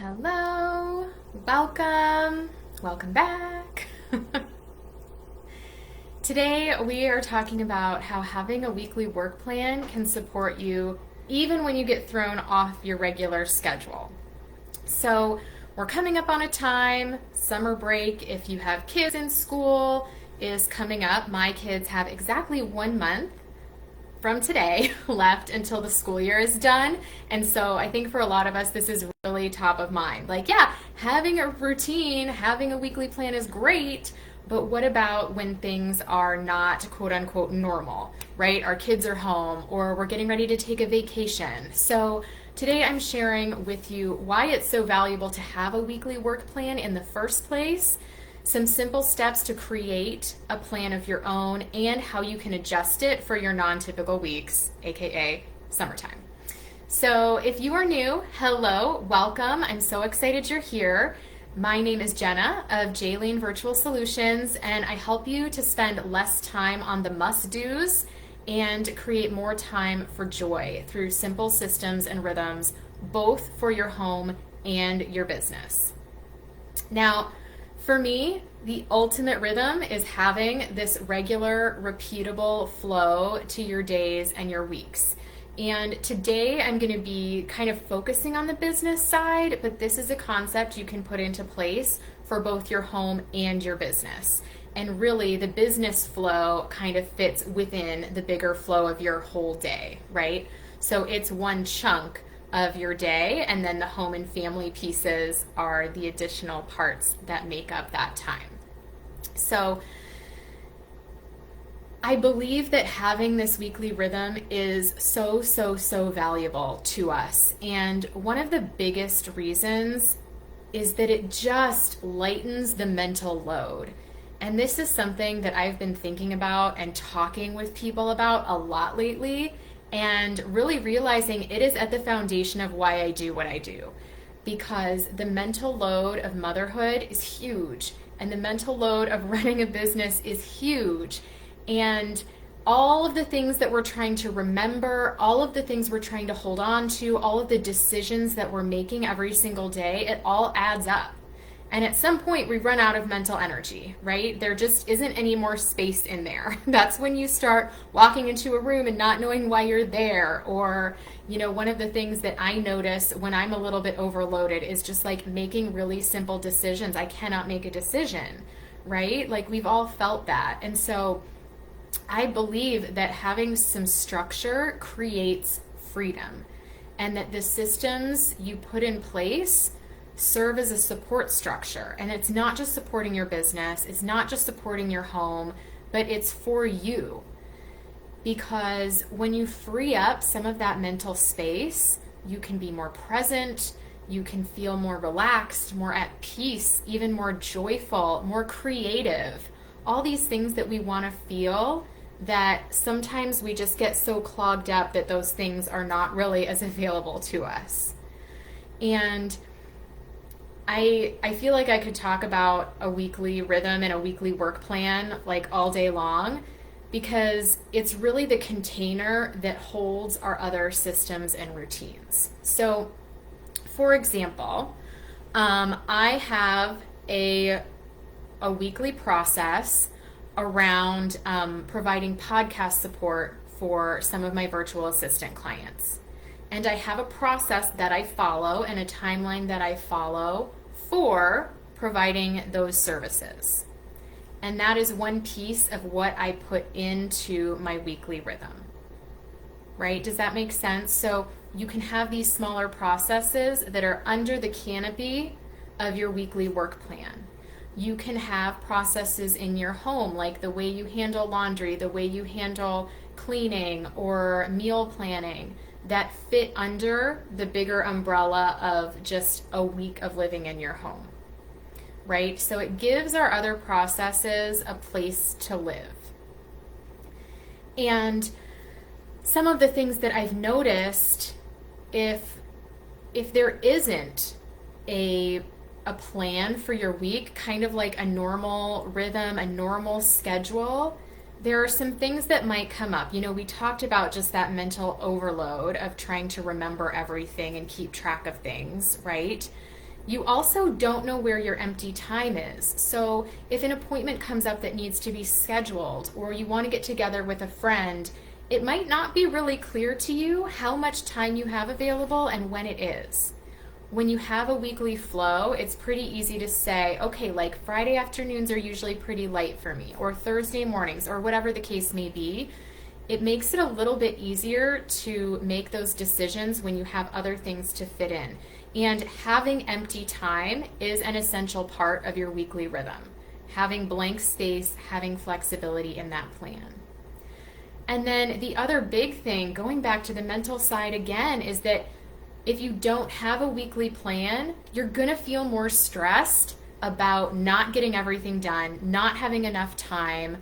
Hello, welcome back. Today we are talking about how having a weekly work plan can support you even when you get thrown off your regular schedule. So we're coming up on a time, summer break, if you have kids in school, is coming up. My kids have exactly 1 month from today left until the school year is done. And so I think for a lot of us, this is really top of mind. Like, yeah, having a routine, having a weekly plan is great, but what about when things are not quote unquote normal, right? Our kids are home or we're getting ready to take a vacation. So today I'm sharing with you why it's so valuable to have a weekly work plan in the first place, some simple steps to create a plan of your own, and how you can adjust it for your non-typical weeks, aka summertime. So if you are new, hello, welcome. I'm so excited you're here. My name is Jenna of Jaylene Virtual Solutions, and I help you to spend less time on the must-dos and create more time for joy through simple systems and rhythms, both for your home and your business. Now, for me, the ultimate rhythm is having this regular, repeatable flow to your days and your weeks. And today I'm going to be kind of focusing on the business side, but this is a concept you can put into place for both your home and your business. And really, the business flow kind of fits within the bigger flow of your whole day, right? So it's one chunk of your day, and then the home and family pieces are the additional parts that make up that time. So I believe that having this weekly rhythm is so valuable to us. And one of the biggest reasons is that it just lightens the mental load. And this is something that I've been thinking about and talking with people about a lot lately, and really realizing it is at the foundation of why I do what I do. Because the mental load of motherhood is huge, and the mental load of running a business is huge. And all of the things that we're trying to remember, all of the things we're trying to hold on to, all of the decisions that we're making every single day, it all adds up. And at some point, we run out of mental energy, right? There just isn't any more space in there. That's when you start walking into a room and not knowing why you're there. Or, one of the things that I notice when I'm a little bit overloaded is just like making really simple decisions. I cannot make a decision, right? Like we've all felt that. And so I believe that having some structure creates freedom, and that the systems you put in place serve as a support structure. And it's not just supporting your business, it's not just supporting your home, but it's for you. Because when you free up some of that mental space, you can be more present, you can feel more relaxed, more at peace, even more joyful, more creative. All these things that we want to feel, that sometimes we just get so clogged up that those things are not really as available to us. And I feel like I could talk about a weekly rhythm and a weekly work plan like all day long, because it's really the container that holds our other systems and routines. So, for example, I have a weekly process around providing podcast support for some of my virtual assistant clients. And I have a process that I follow and a timeline that I follow for providing those services. And that is one piece of what I put into my weekly rhythm, right? Does that make sense? So you can have these smaller processes that are under the canopy of your weekly work plan. You can have processes in your home, like the way you handle laundry, the way you handle cleaning or meal planning, that fit under the bigger umbrella of just a week of living in your home, right? So it gives our other processes a place to live. And some of the things that I've noticed, if there isn't a plan for your week, kind of like a normal rhythm, a normal schedule, there are some things that might come up. We talked about just that mental overload of trying to remember everything and keep track of things, right? You also don't know where your empty time is. So if an appointment comes up that needs to be scheduled, or you want to get together with a friend, it might not be really clear to you how much time you have available and when it is. When you have a weekly flow, it's pretty easy to say, okay, like Friday afternoons are usually pretty light for me, or Thursday mornings, or whatever the case may be. It makes it a little bit easier to make those decisions when you have other things to fit in. And having empty time is an essential part of your weekly rhythm. Having blank space, having flexibility in that plan. And then the other big thing, going back to the mental side again, is that if you don't have a weekly plan, you're going to feel more stressed about not getting everything done, not having enough time,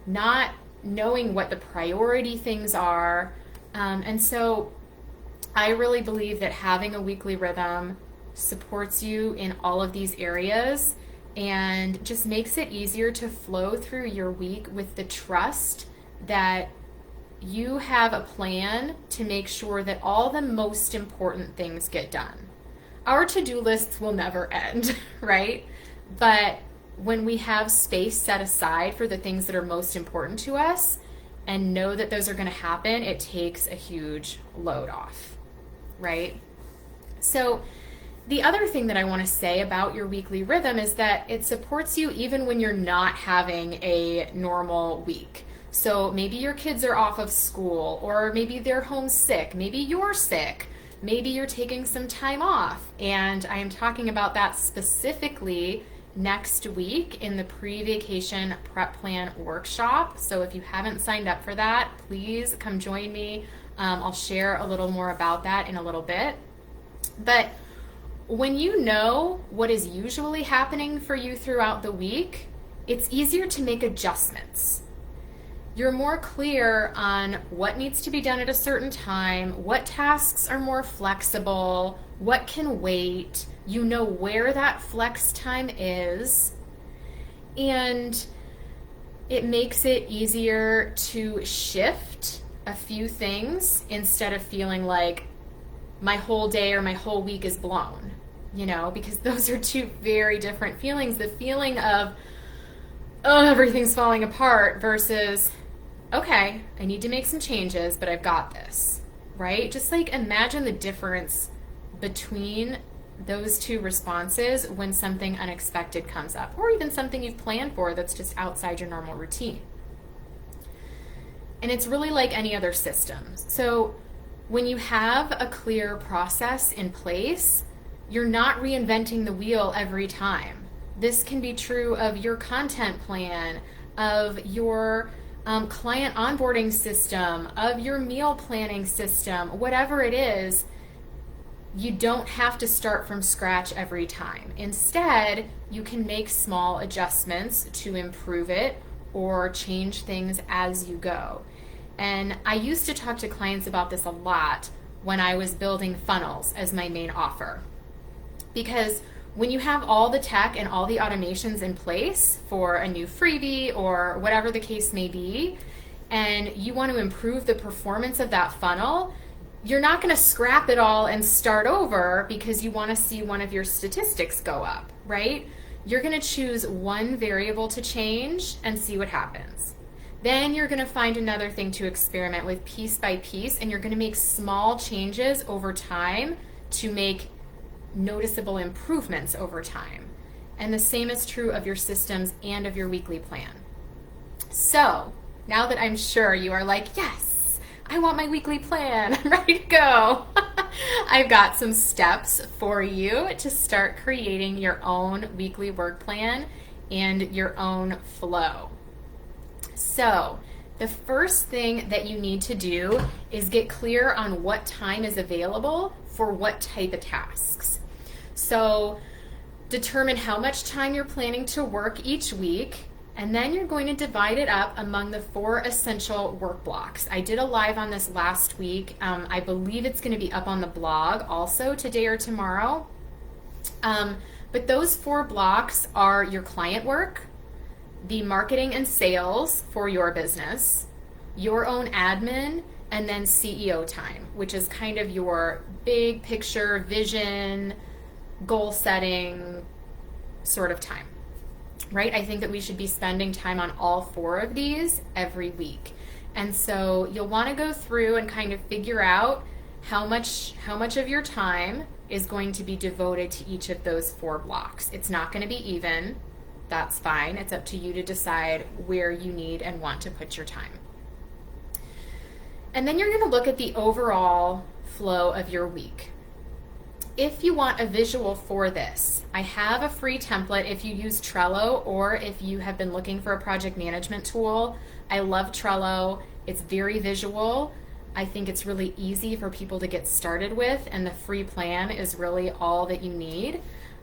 not knowing what the priority things are. And so I really believe that having a weekly rhythm supports you in all of these areas and just makes it easier to flow through your week with the trust that you have a plan to make sure that all the most important things get done. Our to-do lists will never end, right? But when we have space set aside for the things that are most important to us and know that those are going to happen, it takes a huge load off, right? So the other thing that I want to say about your weekly rhythm is that it supports you even when you're not having a normal week. So maybe your kids are off of school, or maybe they're homesick, maybe you're sick, maybe you're taking some time off. And I am talking about that specifically next week in the pre-vacation prep plan workshop. So if you haven't signed up for that, please come join me. I'll share a little more about that in a little bit. But when you know what is usually happening for you throughout the week, it's easier to make adjustments. You're more clear on what needs to be done at a certain time, what tasks are more flexible, what can wait. You know where that flex time is, and it makes it easier to shift a few things instead of feeling like my whole day or my whole week is blown, because those are two very different feelings. The feeling of, oh, everything's falling apart versus, okay, I need to make some changes, but I've got this, right? Just like imagine the difference between those two responses when something unexpected comes up, or even something you've planned for that's just outside your normal routine. And it's really like any other system. So when you have a clear process in place, you're not reinventing the wheel every time. This can be true of your content plan, of your client onboarding system, of your meal planning system, whatever it is. You don't have to start from scratch every time. Instead, you can make small adjustments to improve it or change things as you go. And I used to talk to clients about this a lot when I was building funnels as my main offer. Because when you have all the tech and all the automations in place for a new freebie or whatever the case may be, and you want to improve the performance of that funnel, you're not going to scrap it all and start over because you want to see one of your statistics go up, right? You're going to choose one variable to change and see what happens. Then you're going to find another thing to experiment with piece by piece, and you're going to make small changes over time to make noticeable improvements over time. And the same is true of your systems and of your weekly plan. So now that I'm sure you are like, yes, I want my weekly plan, I'm ready to go. I've got some steps for you to start creating your own weekly work plan and your own flow. So the first thing that you need to do is get clear on what time is available for what type of tasks. So determine how much time you're planning to work each week, and then you're going to divide it up among the 4 essential work blocks. I did a live on this last week. I believe it's going to be up on the blog also today or tomorrow. But those 4 blocks are your client work, the marketing and sales for your business, your own admin, and then CEO time, which is kind of your big picture vision, goal setting sort of time, right? I think that we should be spending time on all four of these every week. And so you'll want to go through and kind of figure out how much of your time is going to be devoted to each of those four blocks. It's not going to be even. That's fine. It's up to you to decide where you need and want to put your time. And then you're going to look at the overall flow of your week. If you want a visual for this, I have a free template if you use Trello or if you have been looking for a project management tool. I love Trello. It's very visual. I think it's really easy for people to get started with, and the free plan is really all that you need.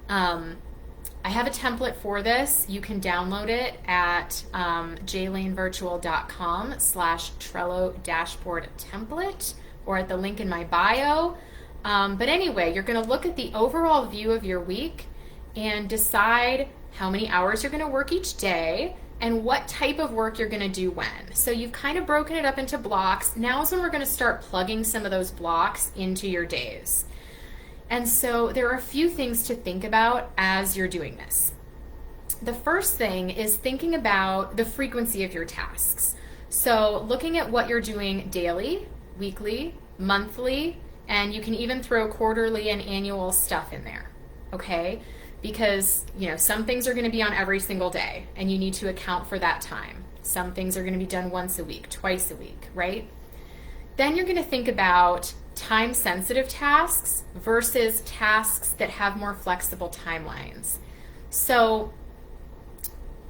I have a template for this. You can download it at jlanevirtual.com/Trello dashboard template or at the link in my bio. But anyway, you're going to look at the overall view of your week and decide how many hours you're going to work each day and what type of work you're going to do when. So you've kind of broken it up into blocks. Now is when we're going to start plugging some of those blocks into your days. And so there are a few things to think about as you're doing this. The first thing is thinking about the frequency of your tasks. So looking at what you're doing daily, weekly, monthly, and you can even throw quarterly and annual stuff in there, okay? Because, some things are going to be on every single day, and you need to account for that time. Some things are going to be done once a week, twice a week, right? Then you're going to think about time-sensitive tasks versus tasks that have more flexible timelines. So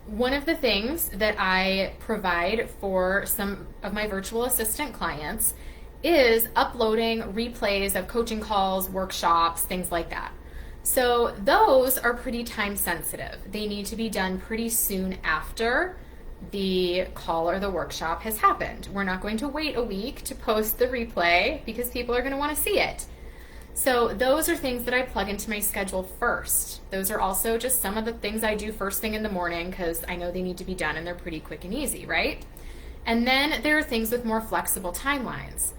one of the things that I provide for some of my virtual assistant clients is uploading replays of coaching calls, workshops, things like that. So those are pretty time sensitive. They need to be done pretty soon after the call or the workshop has happened. We're not going to wait a week to post the replay because people are going to want to see it. So those are things that I plug into my schedule first. Those are also just some of the things I do first thing in the morning because I know they need to be done and they're pretty quick and easy, right? And then there are things with more flexible timelines.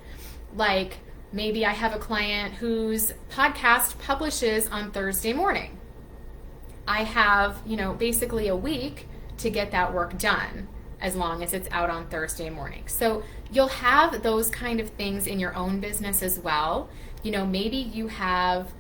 Like maybe I have a client whose podcast publishes on Thursday morning. I have, basically a week to get that work done as long as it's out on Thursday morning. So you'll have those kind of things in your own business as well. Maybe you have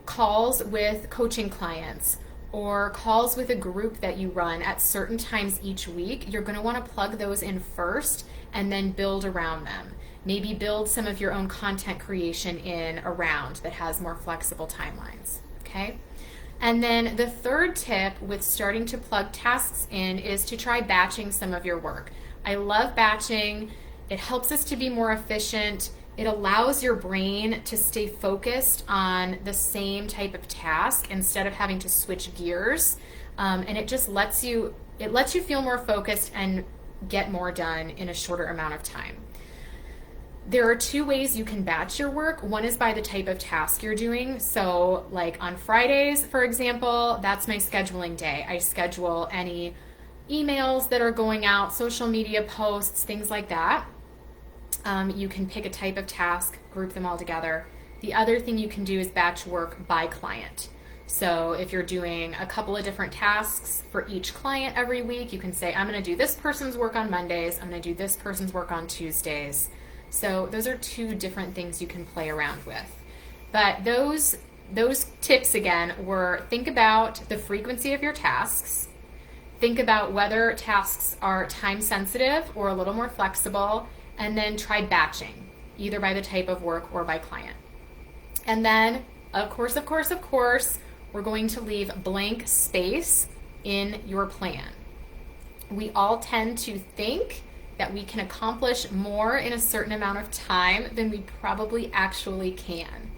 calls with coaching clients or calls with a group that you run at certain times each week. You're going to want to plug those in first and then build around them. Maybe build some of your own content creation in around that has more flexible timelines, okay? And then the third tip with starting to plug tasks in is to try batching some of your work. I love batching. It helps us to be more efficient. It allows your brain to stay focused on the same type of task instead of having to switch gears. And it just lets you feel more focused and get more done in a shorter amount of time. There are two ways you can batch your work. One is by the type of task you're doing. So like on Fridays, for example, that's my scheduling day. I schedule any emails that are going out, social media posts, things like that. You can pick a type of task, group them all together. The other thing you can do is batch work by client. So if you're doing a couple of different tasks for each client every week, you can say, I'm going to do this person's work on Mondays. I'm going to do this person's work on Tuesdays. So those are two different things you can play around with. But those tips again were think about the frequency of your tasks. Think about whether tasks are time sensitive or a little more flexible, and then try batching, either by the type of work or by client. And then, of course, we're going to leave blank space in your plan. We all tend to think that we can accomplish more in a certain amount of time than we probably actually can.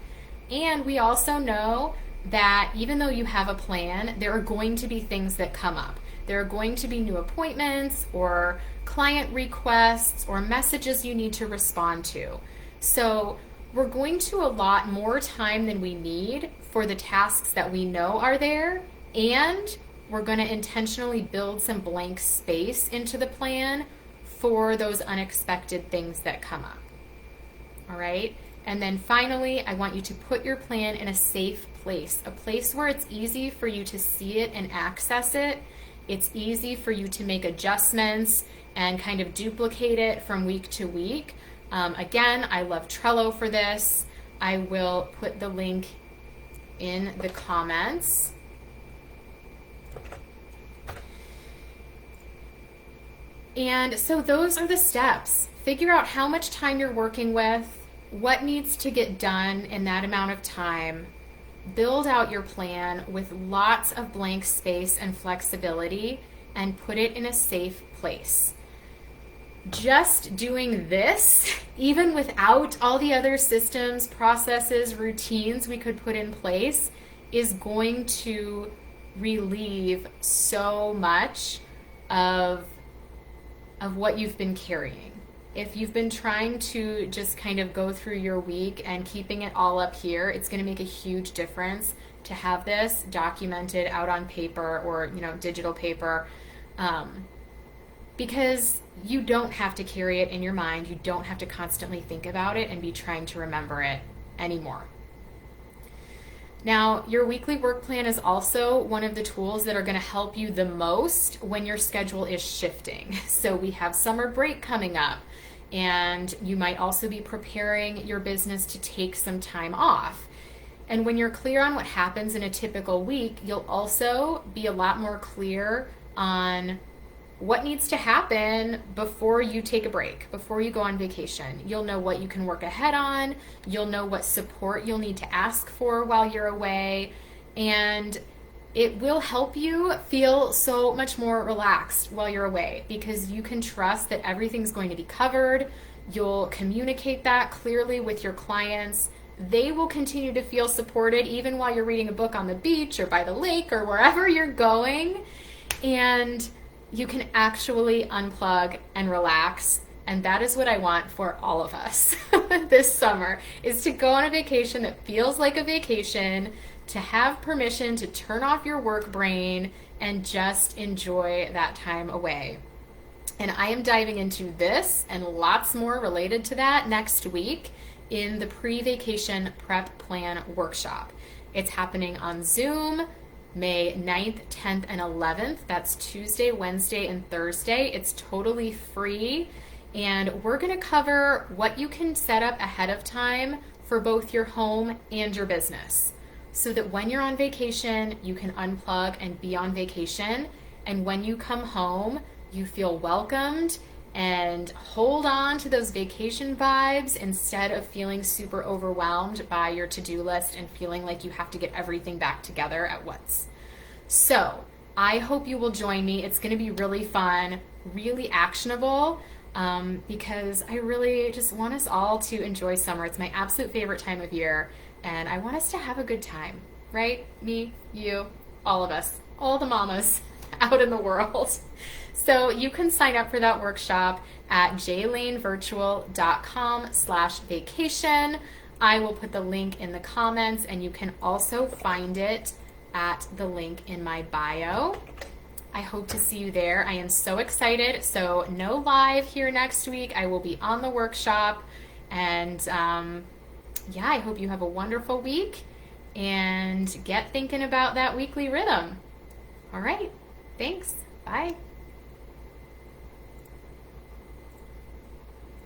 And we also know that even though you have a plan, there are going to be things that come up. There are going to be new appointments or client requests or messages you need to respond to. So we're going to allot more time than we need for the tasks that we know are there, and we're going to intentionally build some blank space into the plan for those unexpected things that come up. All right? And then finally, I want you to put your plan in a safe place, a place where it's easy for you to see it and access it. It's easy for you to make adjustments and kind of duplicate it from week to week. Again, I love Trello for this. I will put the link in the comments. And so those are the steps. Figure out how much time you're working with, what needs to get done in that amount of time. Build out your plan with lots of blank space and flexibility, and put it in a safe place. Just doing this, even without all the other systems, processes, routines we could put in place, is going to relieve so much of what you've been carrying. If you've been trying to just kind of go through your week and keeping it all up here, it's going to make a huge difference to have this documented out on paper or, digital paper, because you don't have to carry it in your mind. You don't have to constantly think about it and be trying to remember it anymore. Now, your weekly work plan is also one of the tools that are going to help you the most when your schedule is shifting. So we have summer break coming up, and you might also be preparing your business to take some time off. And when you're clear on what happens in a typical week, you'll also be a lot more clear on what needs to happen before you take a break, before you go on vacation. You'll know what you can work ahead on. You'll know what support you'll need to ask for while you're away. And it will help you feel so much more relaxed while you're away, because you can trust that everything's going to be covered. You'll communicate that clearly with your clients. They will continue to feel supported even while you're reading a book on the beach or by the lake or wherever you're going. And you can actually unplug and relax. And that is what I want for all of us this summer, is to go on a vacation that feels like a vacation, to have permission to turn off your work brain and just enjoy that time away. And I am diving into this and lots more related to that next week in the pre-vacation prep plan workshop. It's happening on Zoom, May 9th, 10th, and 11th. That's Tuesday, Wednesday, and Thursday. It's totally free. And we're going to cover what you can set up ahead of time for both your home and your business, so that when you're on vacation, you can unplug and be on vacation. And when you come home, you feel welcomed and hold on to those vacation vibes instead of feeling super overwhelmed by your to-do list and feeling like you have to get everything back together at once. So I hope you will join me. It's going to be really fun, really actionable, because I really just want us all to enjoy summer. It's my absolute favorite time of year, and I want us to have a good time, right? Me, you, all of us, all the mamas out in the world. So you can sign up for that workshop at jlanevirtual.com/vacation. I will put the link in the comments, and you can also find it at the link in my bio. I hope to see you there. I am so excited. So no live here next week. I will be on the workshop. And I hope you have a wonderful week and get thinking about that weekly rhythm. All right. Thanks. Bye.